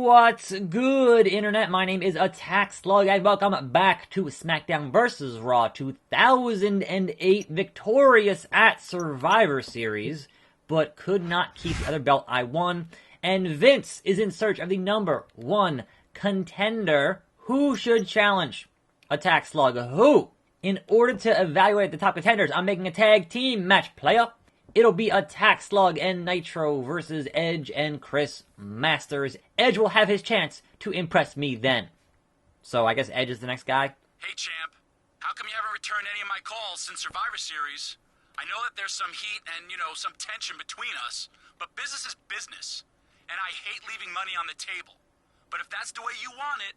What's good, Internet? My name is Attack Slug, and welcome back to SmackDown vs. Raw 2008, victorious at Survivor Series, but could not keep the other belt I won. And Vince is in search of the number one contender. Who should challenge Attack Slug? Who? In order to evaluate the top contenders, I'm making a tag team match, playa. It'll be Attack Slug and Nitro versus Edge and Chris Masters. Edge will have his chance to impress me then. So I guess Edge is the next guy. Hey champ, how come you haven't returned any of my calls since Survivor Series? I know that there's some heat and, some tension between us, but business is business. And I hate leaving money on the table. But if that's the way you want it...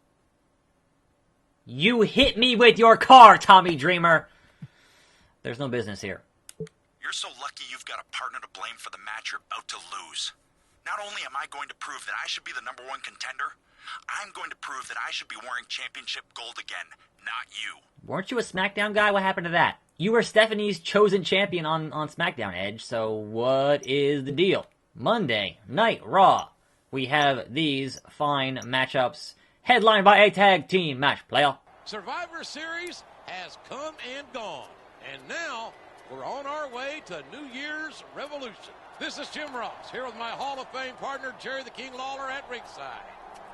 You hit me with your car, Tommy Dreamer! There's no business here. You're so lucky you've got a partner to blame for the match you're about to lose. Not only am I going to prove that I should be the number one contender, I'm going to prove that I should be wearing championship gold again, not you. Weren't you a SmackDown guy? What happened to that? You were Stephanie's chosen champion on SmackDown, Edge, so what is the deal? Monday Night Raw. We have these fine matchups, headlined by a tag team match, playa. Survivor Series has come and gone, and now we're on our way to New Year's Revolution. This is Jim Ross, here with my Hall of Fame partner, Jerry the King Lawler, at ringside.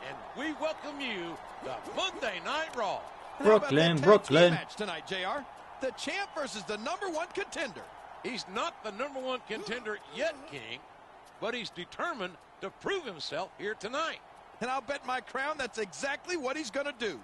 And we welcome you to Monday Night Raw. Brooklyn. Match tonight, JR. The champ versus the number one contender. He's not the number one contender yet, King, but he's determined to prove himself here tonight. And I'll bet my crown that's exactly what he's going to do.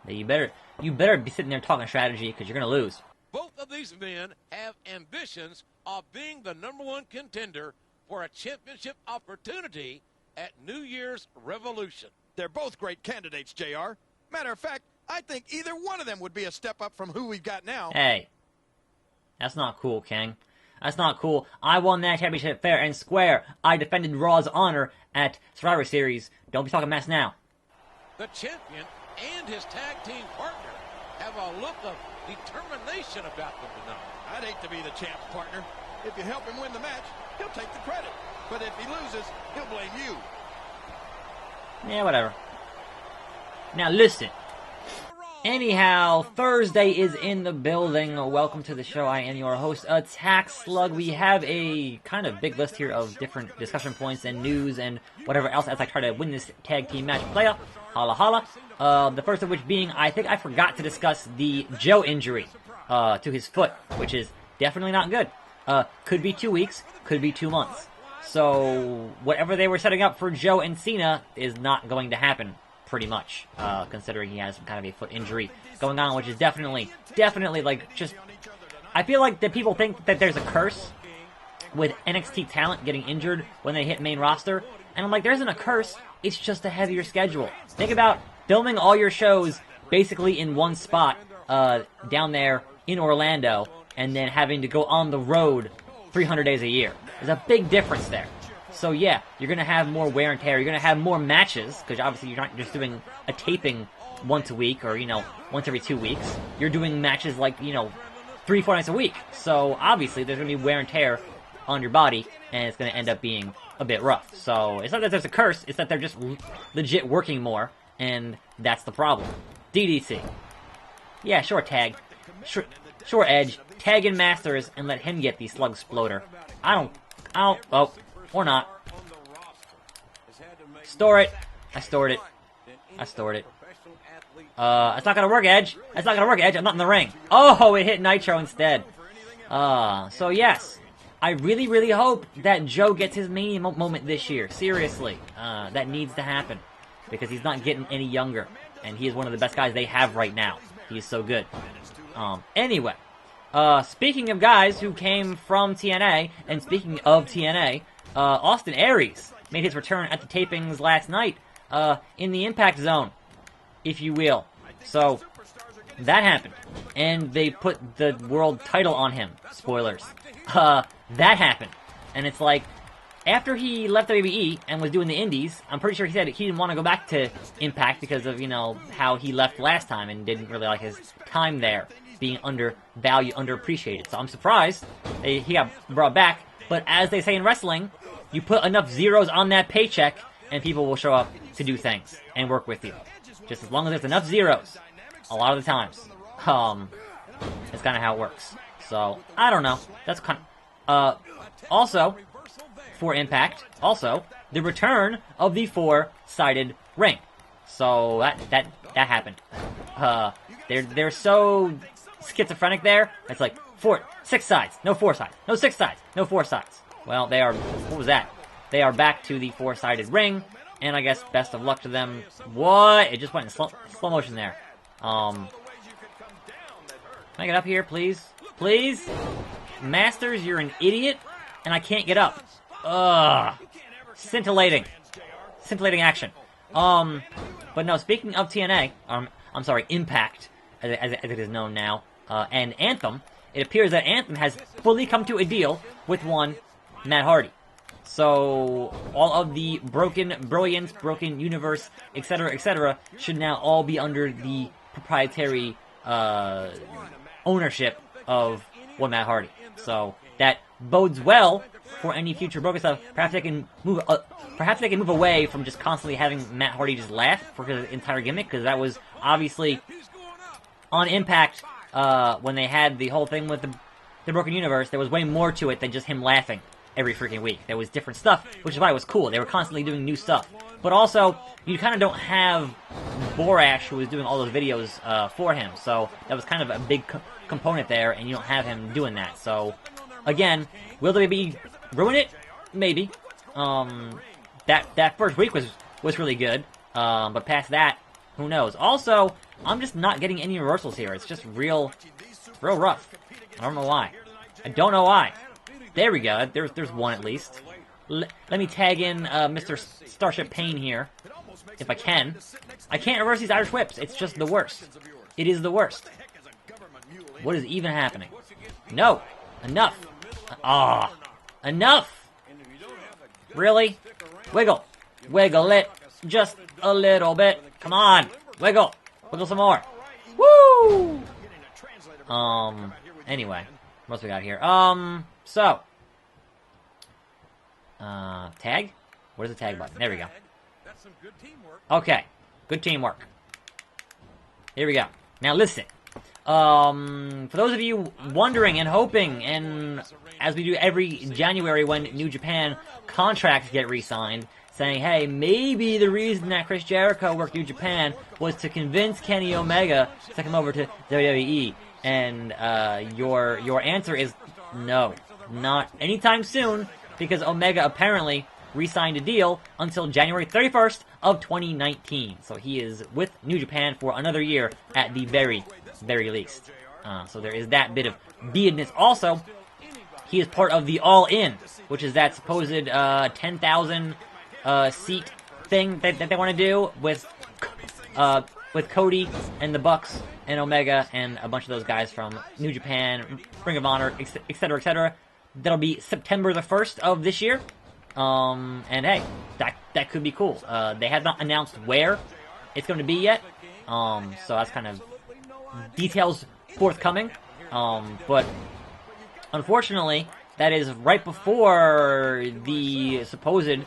You better be sitting there talking strategy, because you're going to lose. Both of these men have ambitions of being the number one contender for a championship opportunity at New Year's Revolution. They're both great candidates, JR. Matter of fact, I think either one of them would be a step up from who we've got now. Hey, that's not cool, King. That's not cool. I won that championship fair and square. I defended Raw's honor at Survivor Series. Don't be talking mess now. The champion and his tag team partner have a look of determination about them tonight. I'd hate to be the champ's partner. If you help him win the match, he'll take the credit. But if he loses, he'll blame you. Yeah, whatever. Now listen. Anyhow, Thursday is in the building. Welcome to the show. I am your host, Attack Slug. We have a kind of big list here of different discussion points and news and whatever else as I try to win this tag team match, playa. Holla holla. The first of which being, I think I forgot to discuss the Joe injury to his foot, which is definitely not good. Could be 2 weeks, could be 2 months. So whatever they were setting up for Joe and Cena is not going to happen, pretty much, considering he has some kind of a foot injury going on, which is definitely like just... I feel like that people think that there's a curse with NXT talent getting injured when they hit main roster, and I'm like, there isn't a curse. It's just a heavier schedule. Think about filming all your shows basically in one spot down there in Orlando and then having to go on the road 300 days a year. There's a big difference there. So yeah, you're going to have more wear and tear. You're going to have more matches because obviously you're not just doing a taping once a week or, once every 2 weeks. You're doing matches like, 3-4 nights a week. So obviously there's going to be wear and tear on your body and it's going to end up being a bit rough. So it's not that there's a curse, it's that they're just legit working more, and that's the problem. DDT. Yeah, sure, tag. Sure, Edge. Tag in Masters and let him get the slug sploder. Oh, or not. Store it. I stored it. It's not gonna work, Edge. It's not gonna work, Edge. I'm not in the ring. Oh, it hit Nitro instead. So yes. I really hope that Joe gets his Mania moment this year. Seriously. That needs to happen. Because he's not getting any younger. And he is one of the best guys they have right now. He is so good. Anyway. Speaking of guys who came from TNA, and speaking of TNA, Austin Aries made his return at the tapings last night, in the Impact Zone, if you will. So, that happened. And they put the world title on him. Spoilers. That happened. And it's like, after he left WWE and was doing the indies, I'm pretty sure he said he didn't want to go back to Impact because of, how he left last time and didn't really like his time there, being undervalued, underappreciated. So I'm surprised he got brought back. But as they say in wrestling, You put enough zeros on that paycheck, and people will show up to do things and work with you. Just as long as there's enough zeros, a lot of the times. That's kind of how it works. So, I don't know. That's kind of... also, for Impact, also, the return of the 4-sided ring. So, that happened. They're so schizophrenic there. It's like, 6 sides, no 4 sides. No 6 sides, no 4 sides. Well, they are... What was that? They are back to the 4-sided ring. And I guess best of luck to them. What? It just went in slow motion there. Can I get up here, please? Please? Masters, you're an idiot, and I can't get up. Ugh. Scintillating. Scintillating action. But no, speaking of TNA, I'm sorry, Impact, as it is known now, and Anthem, it appears that Anthem has fully come to a deal with one Matt Hardy. So, all of the Broken Brilliance, Broken Universe, etc., should now all be under the proprietary ownership of one Matt Hardy. So, that bodes well for any future Broken stuff. Perhaps they can move away from just constantly having Matt Hardy just laugh for his entire gimmick, because that was obviously on Impact when they had the whole thing with the Broken Universe. There was way more to it than just him laughing every freaking week. There was different stuff, which is why it was cool. They were constantly doing new stuff. But also, you kind of don't have Borash, who was doing all those videos for him. So that was kind of a big component there, and you don't have him doing that. So, again, will WWE ruin it? Maybe. That first week was really good. But past that, who knows? Also, I'm just not getting any reversals here. It's just real rough. I don't know why. I don't know why. There we go. There's one at least. Let me tag in Mr. Starship Pain here, if I can. I can't reverse these Irish whips. It's just the worst. It is the worst. What is even happening? No. Enough. Enough. Really? Wiggle. Wiggle it. Just a little bit. Come on. Wiggle. Wiggle some more. Woo! Anyway. What else we got here? So. Tag? Where's the tag button? There we go. Okay. Good teamwork. Here we go. Now listen. For those of you wondering and hoping, and as we do every January when New Japan contracts get re-signed, saying, hey, maybe the reason that Chris Jericho worked New Japan was to convince Kenny Omega to come over to WWE. And your answer is no. Not anytime soon, because Omega apparently re-signed a deal until January 31st of 2019. So he is with New Japan for another year at the very, very least. So there is that bit of beadness. Also, he is part of the All In, which is that supposed 10,000 seat thing that they want to do with Cody and the Bucks and Omega and a bunch of those guys from New Japan, Ring of Honor, etc., etc. That'll be September the 1st of this year. And hey, that could be cool. They have not announced where it's going to be yet. So that's kind of details forthcoming. But unfortunately, that is right before the supposed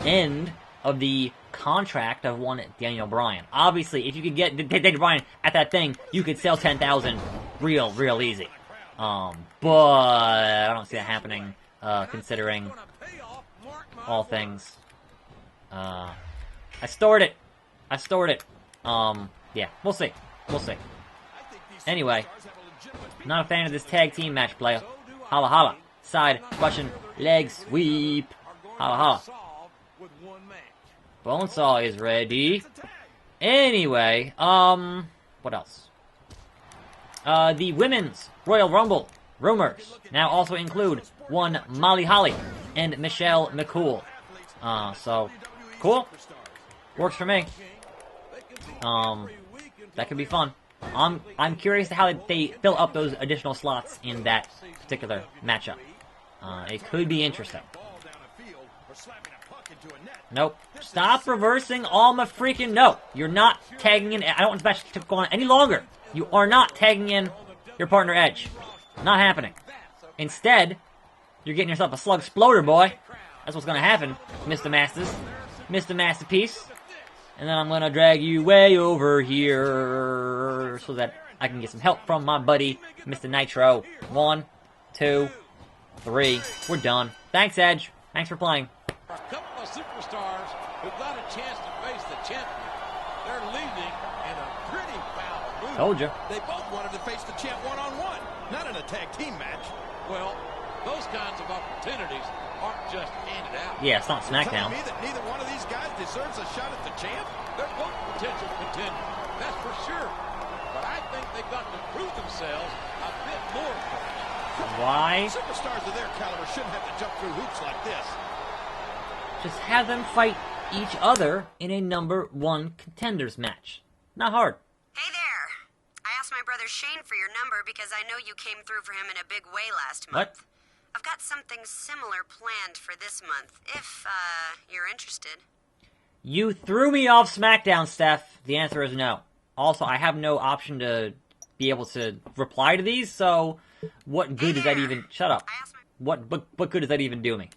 end of the contract of one Daniel Bryan. Obviously, if you could get Daniel Bryan at that thing, you could sell 10,000 real easy. But I don't see that happening, considering all things. I stored it. Yeah, we'll see. Anyway, not a fan of this tag team match, player. Holla holla. Side Russian leg sweep. Holla holla. Bonesaw is ready. Anyway, what else? The Women's Royal Rumble rumors now also include one Molly Holly and Michelle McCool. So, cool. Works for me. That could be fun. I'm curious to how they fill up those additional slots in that particular matchup. It could be interesting. Nope. Stop reversing all my freaking... No, you're not tagging in... I don't want this match to go on any longer. You are not tagging in your partner Edge. Not happening. Instead, you're getting yourself a slug exploder, boy. That's what's gonna happen, Mr. Masters. Mr. Masterpiece. And then I'm gonna drag you way over here so that I can get some help from my buddy, Mr. Nitro. 1, 2, 3. We're done. Thanks, Edge. Thanks for playing. A couple of superstars who got a chance to face the champion. They're leaving in a pretty foul move. Told you. They both wanted to face the champ one-on-one, not in a tag team match. Well, those kinds of opportunities aren't just handed out. Yeah, it's not Telling SmackDown. me that neither one of these guys deserves a shot at the champ? They're both potential contenders, that's for sure. But I think they've got to prove themselves a bit more first. Why? Superstars of their caliber shouldn't have to jump through hoops like this. Just have them fight each other in a number 1 contenders match. Not hard. Hey there. I asked my brother Shane for your number because I know you came through for him in a big way last month. What? I've got something similar planned for this month, if, you're interested. You threw me off SmackDown, Steph. The answer is no. Also, I have no option to be able to reply to these, so what good does that even... Shut up. I asked my... What good does that even do me?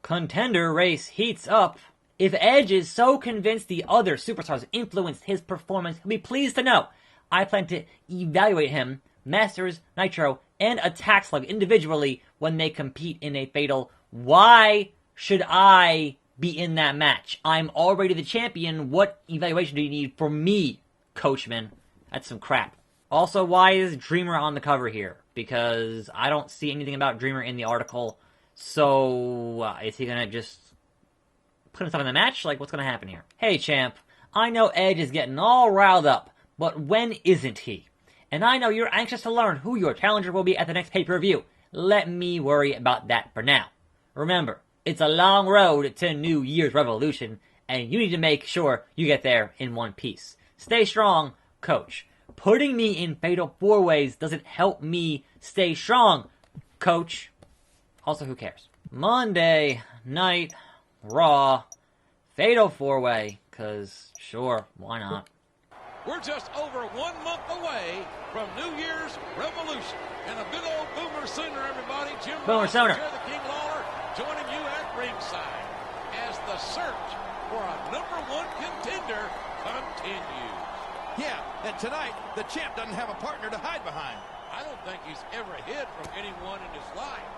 Contender race heats up. If Edge is so convinced the other superstars influenced his performance, he'll be pleased to know I plan to evaluate him, Masters, Nitro, and Attack Slug individually when they compete in a fatal. Why should I be in that match? I'm already the champion. What evaluation do you need for me, Coachman? That's some crap. Also, why is Dreamer on the cover here? Because I don't see anything about Dreamer in the article. So, is he gonna just put himself in the match? Like, what's gonna happen here? Hey, champ. I know Edge is getting all riled up, but when isn't he? And I know you're anxious to learn who your challenger will be at the next pay-per-view. Let me worry about that for now. Remember, it's a long road to New Year's Revolution, and you need to make sure you get there in one piece. Stay strong, Coach. Putting me in Fatal 4-Ways doesn't help me stay strong, Coach. Also, who cares? Monday Night Raw Fatal 4-Way, because sure, why not? We're just over 1 month away from New Year's Revolution. And a big old boomer sooner, everybody. Jim Boomer Ross, sooner. Jerry the King Lawler, joining you at ringside as the search for a #1 contender continues. Yeah, and tonight, the champ doesn't have a partner to hide behind. I don't think he's ever hid from anyone in his life.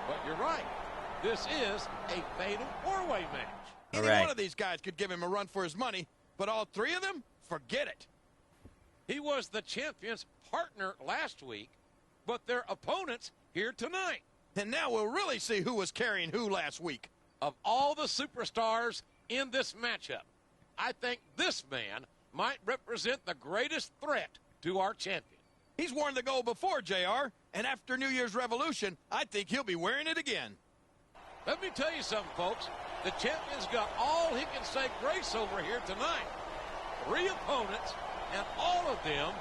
But you're right. This is a fatal 4-way match. Any Hooray. one of these guys could give him a run for his money, but all 3 of them? Forget it. He was the champion's partner last week, but their opponents here tonight. And now we'll really see who was carrying who last week. Of all the superstars in this matchup, I think this man might represent the greatest threat to our champion. He's worn the gold before, JR, and after New Year's Revolution, I think he'll be wearing it again. Let me tell you something, folks. The champion's got all he can say grace over here tonight. 3 opponents, and all of them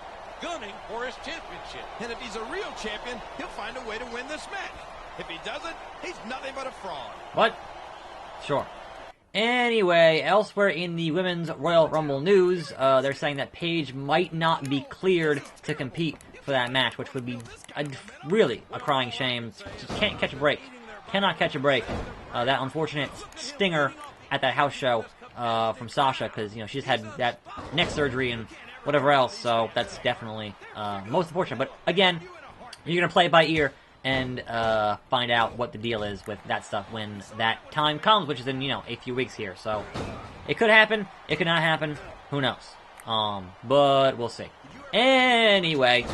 gunning for his championship. And if he's a real champion, he'll find a way to win this match. If he doesn't, he's nothing but a fraud. What? Sure. Anyway, elsewhere in the Women's Royal Rumble news, they're saying that Paige might not be cleared to compete for that match, which would be really a crying shame. Just can't catch a break. Cannot catch a break. That unfortunate stinger at that house show from Sasha, because, you know, she just had that neck surgery and whatever else, so that's definitely most unfortunate. But again, you're going to play it by ear and find out what the deal is with that stuff when that time comes, which is in, you know, a few weeks here. So it could happen, it could not happen, who knows. But we'll see. Anyway,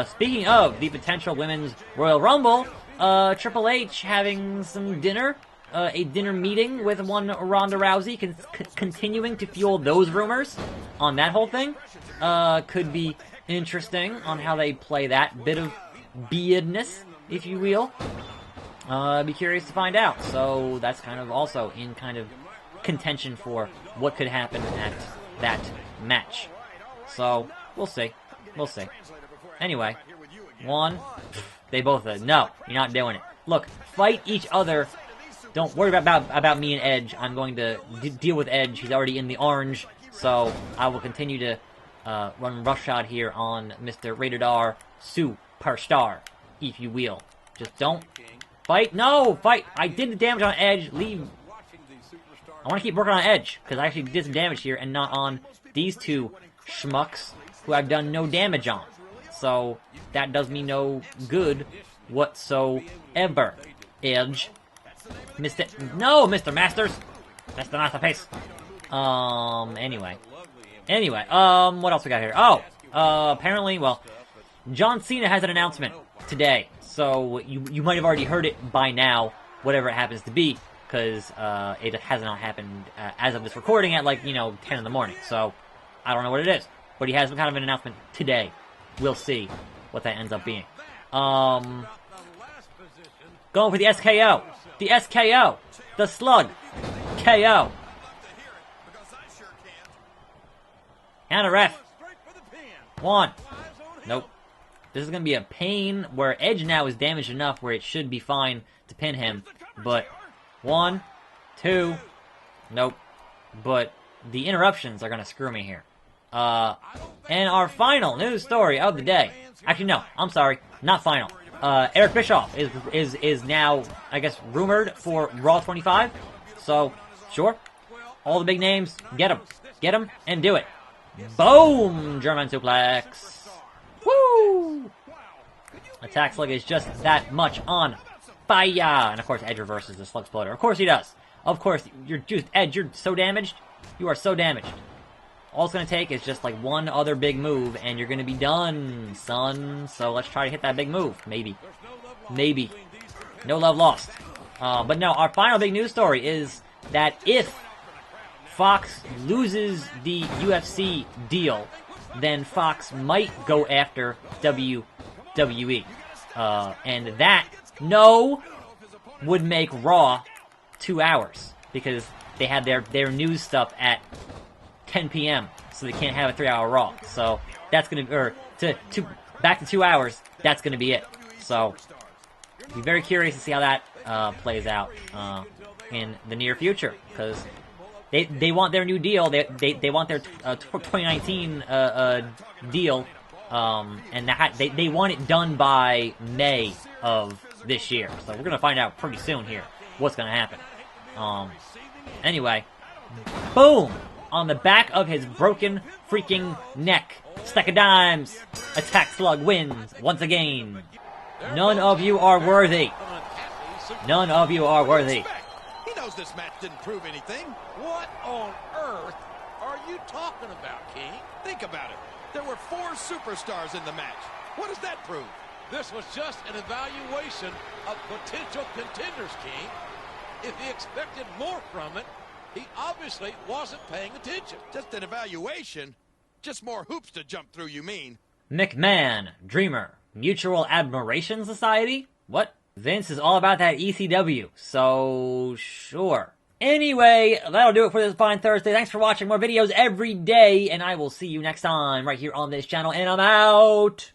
speaking of the potential Women's Royal Rumble, Triple H having some dinner, a dinner meeting with one Ronda Rousey, continuing to fuel those rumors on that whole thing. Could be interesting on how they play that bit of beardness, if you will. Be curious to find out. So that's kind of also in kind of contention for what could happen at that match. So we'll see. We'll see. Anyway, they both said, no, you're not doing it. Look, fight each other. Don't worry about me and Edge. I'm going to deal with Edge. He's already in the orange. So I will continue to run roughshod here on Mr. Rated R Superstar, if you will. Just don't fight. No, fight. I did the damage on Edge. Leave I want to keep working on Edge, because I actually did some damage here, and not on these two schmucks who I've done no damage on. So, that does me no good whatsoever. Edge. Mr. Masters! Mr. Masterpiece! Anyway, what else we got here? Oh! Apparently, well, John Cena has an announcement today. So, you might have already heard it by now, whatever it happens to be, because, it has not happened, as of this recording at, 10 in the morning. So, I don't know what it is. But he has some kind of an announcement today. We'll see what that ends up being. Going for the SKO. The SKO. The Slug. KO. And a ref. 1. Nope. This is going to be a pain where Edge now is damaged enough where it should be fine to pin him. But 1, 2. Nope. But the interruptions are going to screw me here. And our final news story of the day. Actually, no. I'm sorry. Not final. Eric Bischoff is now, I guess, rumored for Raw 25. So, sure. All the big names, get them. Get them and do it. Boom! German suplex. Woo! Attack Slug is just that much on fire. And of course, Edge reverses the Slug Exploder. Of course he does. Of course, Edge, you're so damaged. You are so damaged. All it's going to take is just one other big move, and you're going to be done, son. So let's try to hit that big move. Maybe. Maybe. No love lost. But no, our final big news story is that if Fox loses the UFC deal, then Fox might go after WWE. And that, would make Raw 2 hours. Because they had their news stuff at 10 p.m. so they can't have a 3-hour Raw. So that's gonna back to 2 hours. That's gonna be it. So be very curious to see how that plays out in the near future, because they want their new deal. They want their 2019 deal, and they want it done by May of this year. So we're gonna find out pretty soon here what's gonna happen. Anyway, boom. On the back of his broken freaking neck. Stack of dimes. Attack Slug wins once again. None of you are worthy. None of you are worthy. He knows this match didn't prove anything. What on earth are you talking about, King? Think about it. There were 4 superstars in the match. What does that prove? This was just an evaluation of potential contenders, King. If he expected more from it, he obviously wasn't paying attention. Just an evaluation? Just more hoops to jump through, you mean? McMahon, Dreamer, Mutual Admiration Society? What? Vince is all about that ECW, so sure. Anyway, that'll do it for this fine Thursday. Thanks for watching. More videos every day, and I will see you next time right here on this channel, and I'm out!